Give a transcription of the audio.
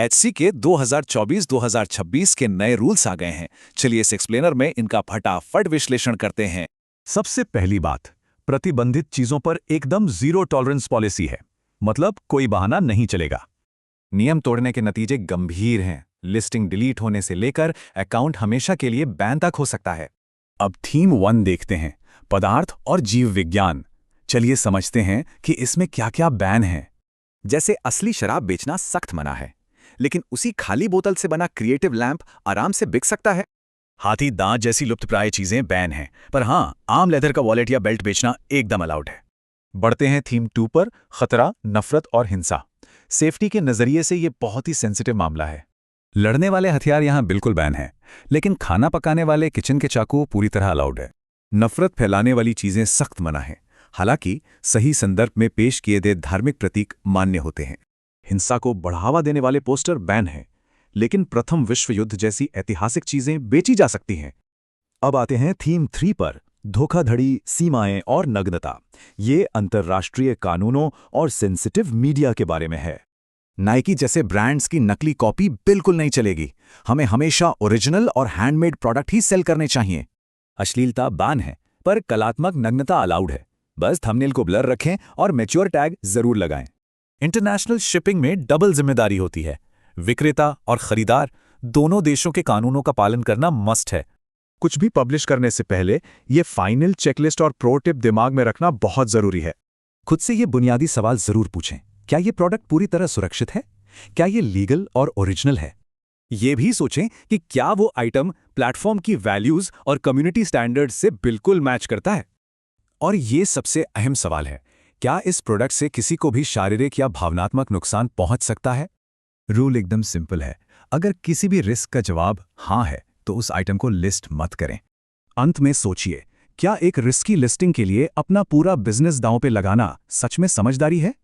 HC के 2024-2026 के नए रूल्स आ गए हैं। चलिए इस एक्सप्लेनर में इनका फटाफट विश्लेषण करते हैं। सबसे पहली बात, प्रतिबंधित चीजों पर एकदम जीरो टॉलरेंस पॉलिसी है। मतलब कोई बहाना नहीं चलेगा। नियम तोड़ने के नतीजे गंभीर हैं। लिस्टिंग डिलीट होने से लेकर अकाउंट हमेशा के लिए बैन तक हो सकता है। अब थीम 1 देखते हैं, पदार्थ और जीव विज्ञान। चलिए समझते हैं कि इसमें क्या क्या बैन है। जैसे असली शराब बेचना सख्त मना है, लेकिन उसी खाली बोतल से बना क्रिएटिव लैंप आराम से बिक सकता है। हाथी दांत जैसी लुप्तप्राय चीजें बैन हैं, पर हाँ, आम लेदर का वॉलेट या बेल्ट बेचना एकदम अलाउड है। बढ़ते हैं थीम 2 पर, खतरा, नफरत और हिंसा। सेफ्टी के नजरिए से ये बहुत ही सेंसिटिव मामला है। लड़ने वाले हथियार यहाँ बिल्कुल बैन हैं, लेकिन खाना पकाने वाले किचन के चाकू पूरी तरह अलाउड है। नफरत फैलाने वाली चीजें सख्त मना है, हालांकि सही संदर्भ में पेश किए गए धार्मिक प्रतीक मान्य होते हैं। हिंसा को बढ़ावा देने वाले पोस्टर बैन हैं, लेकिन प्रथम विश्व युद्ध जैसी ऐतिहासिक चीजें बेची जा सकती हैं। अब आते हैं थीम 3 पर, धोखाधड़ी, सीमाएं और नग्नता। ये अंतर्राष्ट्रीय कानूनों और सेंसिटिव मीडिया के बारे में है। नाइकी जैसे ब्रांड्स की नकली कॉपी बिल्कुल नहीं चलेगी। हमें हमेशा ओरिजिनल और हैंडमेड प्रोडक्ट ही सेल करने चाहिए। अश्लीलता बैन है, पर कलात्मक नग्नता अलाउड है। बस थंबनेल को ब्लर रखें और मैच्योर टैग जरूर लगाएं। इंटरनेशनल शिपिंग में डबल जिम्मेदारी होती है। विक्रेता और खरीदार दोनों देशों के कानूनों का पालन करना मस्ट है। कुछ भी पब्लिश करने से पहले ये फाइनल चेकलिस्ट और प्रो टिप दिमाग में रखना बहुत जरूरी है। खुद से ये बुनियादी सवाल जरूर पूछें। क्या ये प्रोडक्ट पूरी तरह सुरक्षित है? क्या ये लीगल और ओरिजिनल है? ये भी सोचें कि क्या वो आइटम प्लेटफॉर्म की वैल्यूज और कम्युनिटी स्टैंडर्ड्स से बिल्कुल मैच करता है। और ये सबसे अहम सवाल है, क्या इस प्रोडक्ट से किसी को भी शारीरिक या भावनात्मक नुकसान पहुंच सकता है? रूल एकदम सिंपल है। अगर किसी भी रिस्क का जवाब हाँ है, तो उस आइटम को लिस्ट मत करें। अंत में सोचिए, क्या एक रिस्की लिस्टिंग के लिए अपना पूरा बिजनेस दांव पे लगाना सच में समझदारी है?